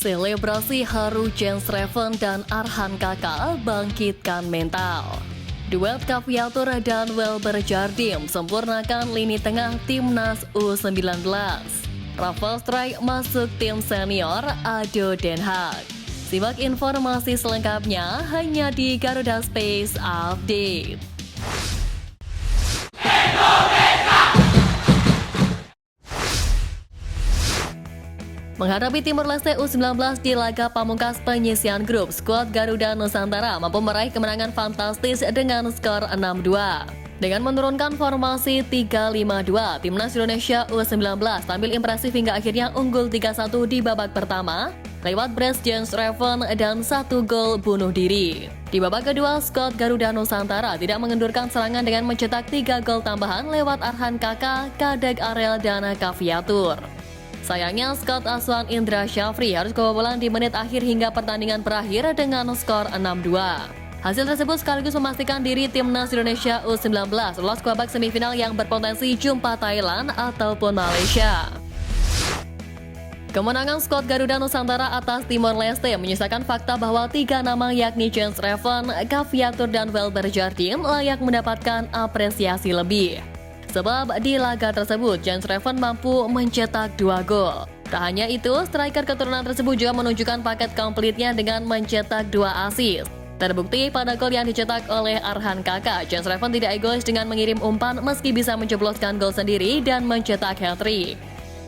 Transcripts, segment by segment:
Selebrasi haru Jens Reven dan Arhan Kakak bangkitkan mental. Duet Caviatur dan Welber Jardim sempurnakan lini tengah timnas U19. Rafael Struijk masuk tim senior ADO Den Haag. Simak informasi selengkapnya hanya di Garuda Space Update. Menghadapi Timor Leste U19 di laga pamungkas penyisian grup, skuad Garuda Nusantara mampu meraih kemenangan fantastis dengan skor 6-2. Dengan menurunkan formasi 3-5-2, Timnas Indonesia U19 tampil impresif hingga akhirnya unggul 3-1 di babak pertama lewat brace Jens Reven dan 1 gol bunuh diri. Di babak kedua, skuad Garuda Nusantara tidak mengendurkan serangan dengan mencetak 3 gol tambahan lewat Arhan Kakak, Kadek Arel, dan Caviatur. Sayangnya, skuad asuhan Indra Syafri harus kebobolan di menit akhir hingga pertandingan berakhir dengan skor 6-2. Hasil tersebut sekaligus memastikan diri Timnas Indonesia U19 lolos ke babak semifinal yang berpotensi jumpa Thailand ataupun Malaysia. Kemenangan skuad Garuda Nusantara atas Timor Leste menyisakan fakta bahwa 3 nama yakni Jens Reven, Caviatur, dan Welber Jardim layak mendapatkan apresiasi lebih. Sebab di laga tersebut, Jens Reven mampu mencetak 2 gol. Tak hanya itu, striker keturunan tersebut juga menunjukkan paket komplitnya dengan mencetak 2 assist. Terbukti pada gol yang dicetak oleh Arhan Kakak, Jens Reven tidak egois dengan mengirim umpan meski bisa menjebloskan gol sendiri dan mencetak hat-trick.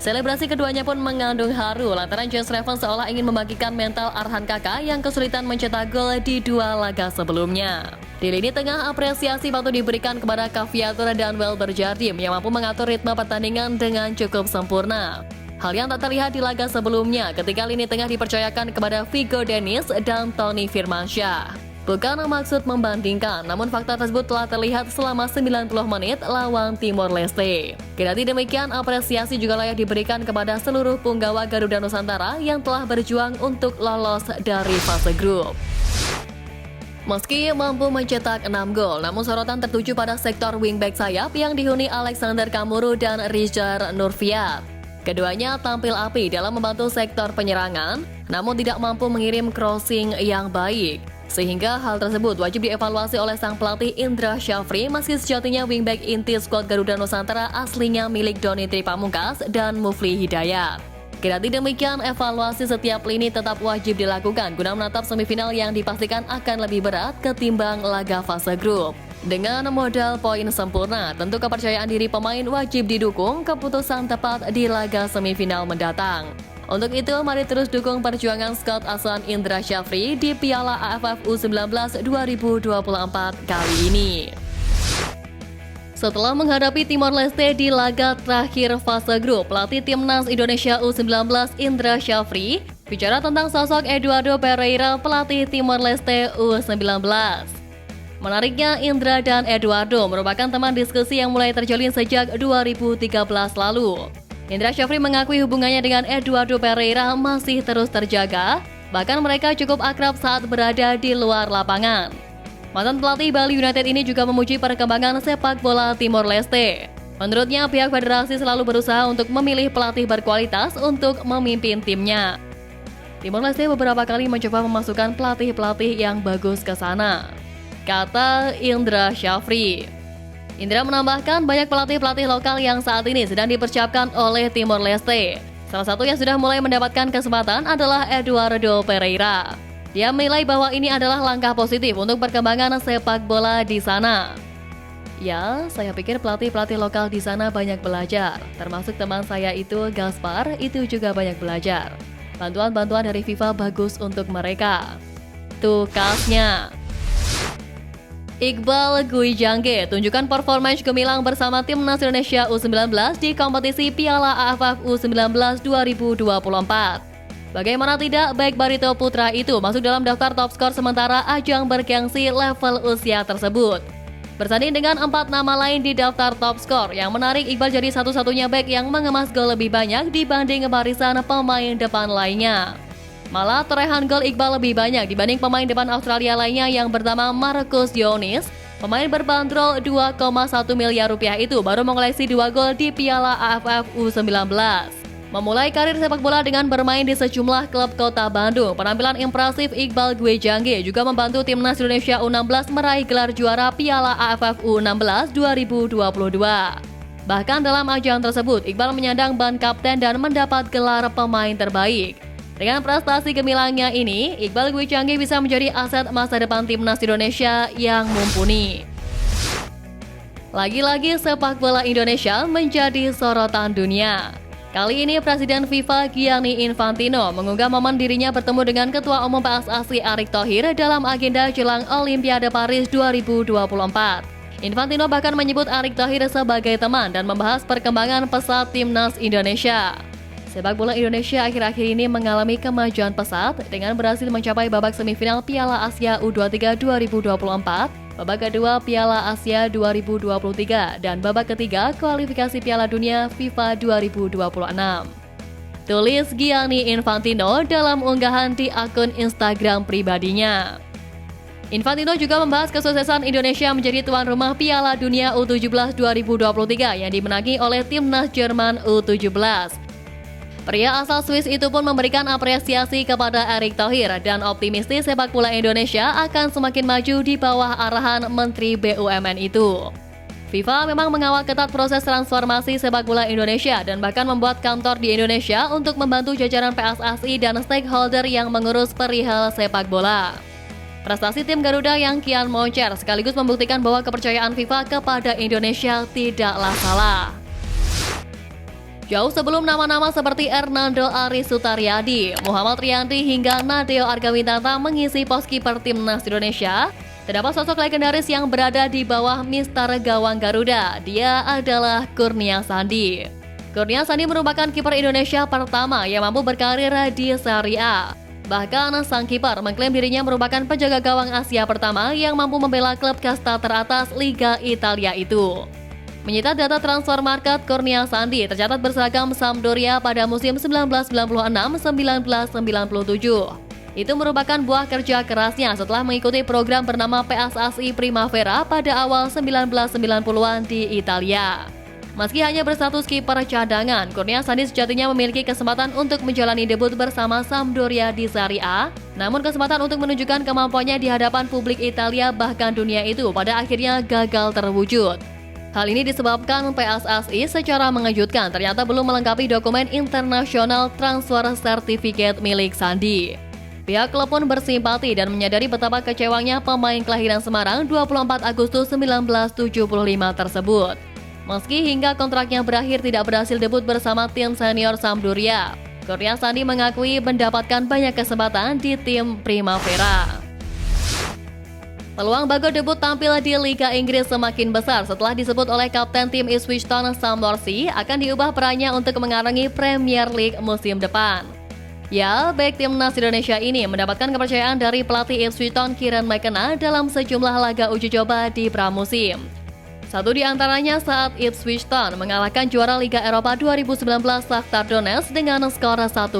Selebrasi keduanya pun mengandung haru lantaran Jens Reven seolah ingin membagikan mental Arhan Kakak yang kesulitan mencetak gol di 2 laga sebelumnya. Di lini tengah, apresiasi patut diberikan kepada Caviatur dan Welber Jardim yang mampu mengatur ritme pertandingan dengan cukup sempurna. Hal yang tak terlihat di laga sebelumnya ketika lini tengah dipercayakan kepada Vigo Dennis dan Tony Firmansyah. Bukan maksud membandingkan, namun fakta tersebut telah terlihat selama 90 menit lawan Timor Leste. Kendati demikian, apresiasi juga layak diberikan kepada seluruh punggawa Garuda Nusantara yang telah berjuang untuk lolos dari fase grup. Meski mampu mencetak 6 gol, namun sorotan tertuju pada sektor wingback sayap yang dihuni Alexander Kamuru dan Rizar Nurfiat. Keduanya tampil api dalam membantu sektor penyerangan, namun tidak mampu mengirim crossing yang baik. Sehingga hal tersebut wajib dievaluasi oleh sang pelatih Indra Syafri meski sejatinya wingback inti skuad Garuda Nusantara aslinya milik Doni Tripamungkas dan Mufli Hidayat. Kendati demikian, evaluasi setiap lini tetap wajib dilakukan guna menatap semifinal yang dipastikan akan lebih berat ketimbang laga fase grup. Dengan modal poin sempurna, tentu kepercayaan diri pemain wajib didukung keputusan tepat di laga semifinal mendatang. Untuk itu, mari terus dukung perjuangan skuad asuhan Indra Syafri di Piala AFF U19 2024 kali ini. Setelah menghadapi Timor Leste di laga terakhir fase grup, pelatih Timnas Indonesia U19 Indra Syafri bicara tentang sosok Eduardo Pereira, pelatih Timor Leste U19. Menariknya, Indra dan Eduardo merupakan teman diskusi yang mulai terjalin sejak 2013 lalu. Indra Syafri mengakui hubungannya dengan Eduardo Pereira masih terus terjaga, bahkan mereka cukup akrab saat berada di luar lapangan. Mantan pelatih Bali United ini juga memuji perkembangan sepak bola Timor Leste. Menurutnya, pihak federasi selalu berusaha untuk memilih pelatih berkualitas untuk memimpin timnya. Timor Leste beberapa kali mencoba memasukkan pelatih-pelatih yang bagus ke sana, kata Indra Syafri. Indra menambahkan banyak pelatih-pelatih lokal yang saat ini sedang dipersiapkan oleh Timor Leste. Salah satu yang sudah mulai mendapatkan kesempatan adalah Eduardo Pereira. Dia menilai bahwa ini adalah langkah positif untuk perkembangan sepak bola di sana. Ya, saya pikir pelatih-pelatih lokal di sana banyak belajar. Termasuk teman saya itu, Gaspar, itu juga banyak belajar. Bantuan-bantuan dari FIFA bagus untuk mereka. Tukasnya. Iqbal Guijangge tunjukkan performance gemilang bersama Timnas Indonesia U19 di kompetisi Piala AFF U19 2024. Bagaimana tidak, baik Barito Putra itu masuk dalam daftar top skor sementara ajang bergengsi level usia tersebut. Bersanding dengan 4 nama lain di daftar top skor, yang menarik Iqbal jadi satu-satunya back yang mengemas gol lebih banyak dibanding barisan pemain depan lainnya. Malah torehan gol Iqbal lebih banyak dibanding pemain depan Australia lainnya yang bernama Marcus Dionis. Pemain berbandrol 2,1 miliar rupiah itu baru mengoleksi 2 gol di Piala AFF U19. Memulai karir sepak bola dengan bermain di sejumlah klub kota Bandung, penampilan impresif Iqbal Gwijangge juga membantu timnas Indonesia U16 meraih gelar juara Piala AFF U16 2022. Bahkan dalam ajang tersebut, Iqbal menyandang ban kapten dan mendapat gelar pemain terbaik. Dengan prestasi gemilangnya ini, Iqbal Gwijangge bisa menjadi aset masa depan timnas Indonesia yang mumpuni. Lagi-lagi sepak bola Indonesia menjadi sorotan dunia. Kali ini Presiden FIFA Gianni Infantino mengunggah momen dirinya bertemu dengan Ketua Umum PSSI Erick Thohir dalam agenda jelang Olimpiade Paris 2024. Infantino bahkan menyebut Erick Thohir sebagai teman dan membahas perkembangan pesat timnas Indonesia. Sepak bola Indonesia akhir-akhir ini mengalami kemajuan pesat dengan berhasil mencapai babak semifinal Piala Asia U23 2024, babak kedua Piala Asia 2023, dan babak ketiga kualifikasi Piala Dunia FIFA 2026. Tulis Gianni Infantino dalam unggahan di akun Instagram pribadinya. Infantino juga membahas kesuksesan Indonesia menjadi tuan rumah Piala Dunia U17 2023 yang dimenangi oleh timnas Jerman U17. Pria asal Swiss itu pun memberikan apresiasi kepada Erick Thohir dan optimistis sepak bola Indonesia akan semakin maju di bawah arahan Menteri BUMN itu. FIFA memang mengawal ketat proses transformasi sepak bola Indonesia dan bahkan membuat kantor di Indonesia untuk membantu jajaran PSSI dan stakeholder yang mengurus perihal sepak bola. Prestasi tim Garuda yang kian moncer sekaligus membuktikan bahwa kepercayaan FIFA kepada Indonesia tidaklah salah. Jauh sebelum nama-nama seperti Hernando Ari Sutaryadi, Muhammad Rianti hingga Nadeo Argawintata mengisi pos kiper timnas Indonesia, terdapat sosok legendaris yang berada di bawah Mister Gawang Garuda. Dia adalah Kurnia Sandi. Kurnia Sandi merupakan kiper Indonesia pertama yang mampu berkarir di Serie A. Bahkan sang kiper mengklaim dirinya merupakan penjaga gawang Asia pertama yang mampu membela klub kasta teratas Liga Italia itu. Menyita data transfer market, Kurnia Sandi tercatat berseragam Sampdoria pada musim 1996-1997. Itu merupakan buah kerja kerasnya setelah mengikuti program bernama PSSI Primavera pada awal 1990-an di Italia. Meski hanya berstatus kiper cadangan, Kurnia Sandi sejatinya memiliki kesempatan untuk menjalani debut bersama Sampdoria di Serie A. Namun kesempatan untuk menunjukkan kemampuannya di hadapan publik Italia bahkan dunia itu pada akhirnya gagal terwujud. Hal ini disebabkan PSSI secara mengejutkan ternyata belum melengkapi dokumen internasional transfer certificate milik Sandi. Pihak klub pun bersimpati dan menyadari betapa kecewanya pemain kelahiran Semarang 24 Agustus 1975 tersebut. Meski hingga kontraknya berakhir tidak berhasil debut bersama tim senior Sampdoria, Kurnia Sandi mengakui mendapatkan banyak kesempatan di tim Primavera. Peluang Bagot debut tampil di Liga Inggris semakin besar setelah disebut oleh kapten tim Ipswich Town Sam Dorsey akan diubah perannya untuk mengarangi Premier League musim depan. Ya, bek timnas Indonesia ini mendapatkan kepercayaan dari pelatih Ipswich Town Kieran McKenna dalam sejumlah laga uji coba di pramusim. Satu di antaranya saat Ipswich Town mengalahkan juara Liga Eropa 2019 Shakhtar Donetsk dengan skor 1-0.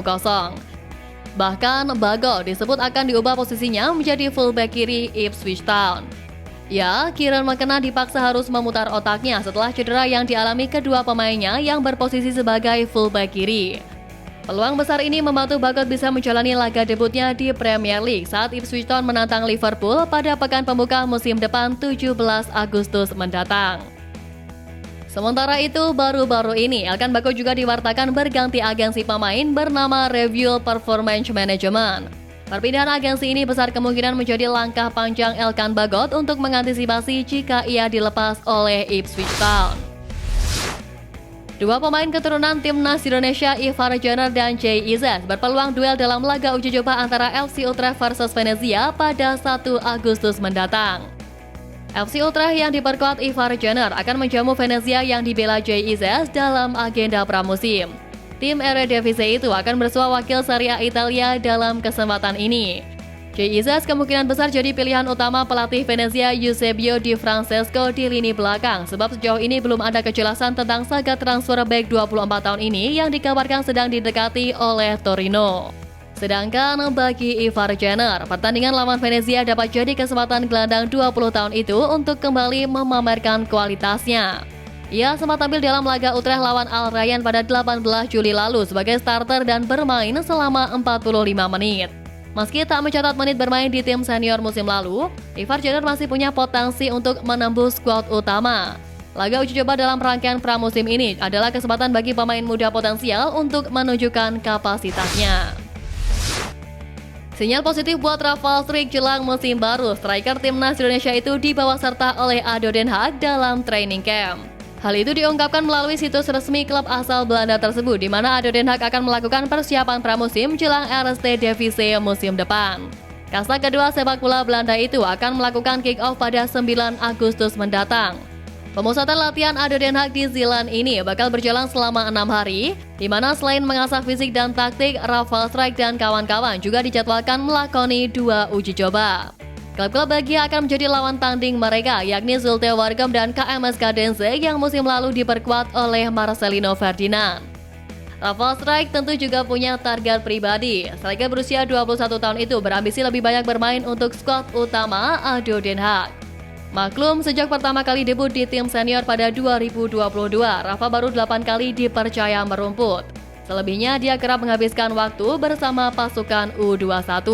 Bahkan Bagot disebut akan diubah posisinya menjadi fullback kiri Ipswich Town. Ya, Kieran McKenna dipaksa harus memutar otaknya setelah cedera yang dialami kedua pemainnya yang berposisi sebagai fullback kiri. Peluang besar ini membantu Bagot bisa menjalani laga debutnya di Premier League saat Ipswich Town menantang Liverpool pada pekan pembuka musim depan 17 Agustus mendatang. Sementara itu, baru-baru ini Elkan Bagot juga diwartakan berganti agensi pemain bernama Review Performance Management. Perpindahan agensi ini besar kemungkinan menjadi langkah panjang Elkan Bagot untuk mengantisipasi jika ia dilepas oleh Ipswich Town. Dua pemain keturunan timnas Indonesia, Ivar Jenner dan Jay Izzet, berpeluang duel dalam laga uji coba antara FC Utrecht versus Venezia pada 1 Agustus mendatang. FC Utrecht yang diperkuat Ivar Jenner akan menjamu Venezia yang dibela Jay Izzet dalam agenda pramusim. Tim Eredivisie itu akan bersua wakil Serie A Italia dalam kesempatan ini. Jay Izzet kemungkinan besar jadi pilihan utama pelatih Venezia Eusebio Di Francesco di lini belakang sebab sejauh ini belum ada kejelasan tentang saga transfer bek 24 tahun ini yang dikabarkan sedang didekati oleh Torino. Sedangkan bagi Ivar Jenner, pertandingan lawan Venezia dapat jadi kesempatan gelandang 20 tahun itu untuk kembali memamerkan kualitasnya. Ia sempat tampil dalam laga Utrecht lawan Al Rayyan pada 18 Juli lalu sebagai starter dan bermain selama 45 menit. Meski tak mencatat menit bermain di tim senior musim lalu, Ivar Jenner masih punya potensi untuk menembus skuad utama. Laga uji coba dalam rangkaian pramusim ini adalah kesempatan bagi pemain muda potensial untuk menunjukkan kapasitasnya. Sinyal positif buat Rafal Struijk jelang musim baru. Striker timnas Indonesia itu dibawa serta oleh ADO Den Haag dalam training camp. Hal itu diungkapkan melalui situs resmi klub asal Belanda tersebut, di mana ADO Den Haag akan melakukan persiapan pramusim jelang RST Divisi musim depan. Kasta kedua sepak bola Belanda itu akan melakukan kick-off pada 9 Agustus mendatang. Pemusatan latihan ADO Den Haag di Zeeland ini bakal berjalan selama 6 hari, di mana selain mengasah fisik dan taktik, Rafal Struijk dan kawan-kawan juga dijadwalkan melakoni 2 uji coba. Klub-klub Belgia akan menjadi lawan tanding mereka, yakni Zulte Waregem dan KMS Kadense yang musim lalu diperkuat oleh Marcelino Ferdinand. Rafal Struijk tentu juga punya target pribadi. Striker berusia 21 tahun itu berambisi lebih banyak bermain untuk skuad utama ADO Den Haag. Maklum, sejak pertama kali debut di tim senior pada 2022, Rafa baru 8 kali dipercaya merumput. Selebihnya dia kerap menghabiskan waktu bersama pasukan U21.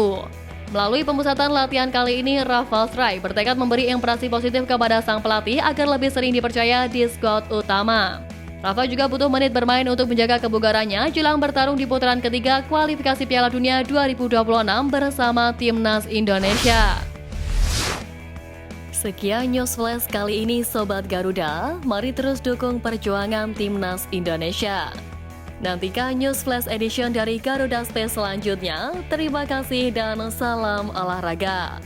Melalui pemusatan latihan kali ini, Rafal Struijk bertekad memberi impresi positif kepada sang pelatih agar lebih sering dipercaya di skuad utama. Rafa juga butuh menit bermain untuk menjaga kebugarannya jelang bertarung di putaran ketiga kualifikasi Piala Dunia 2026 bersama Timnas Indonesia. Sekian News Flash kali ini Sobat Garuda, mari terus dukung perjuangan Timnas Indonesia. Nantikan News Flash Edition dari Garuda Space selanjutnya. Terima kasih dan salam olahraga.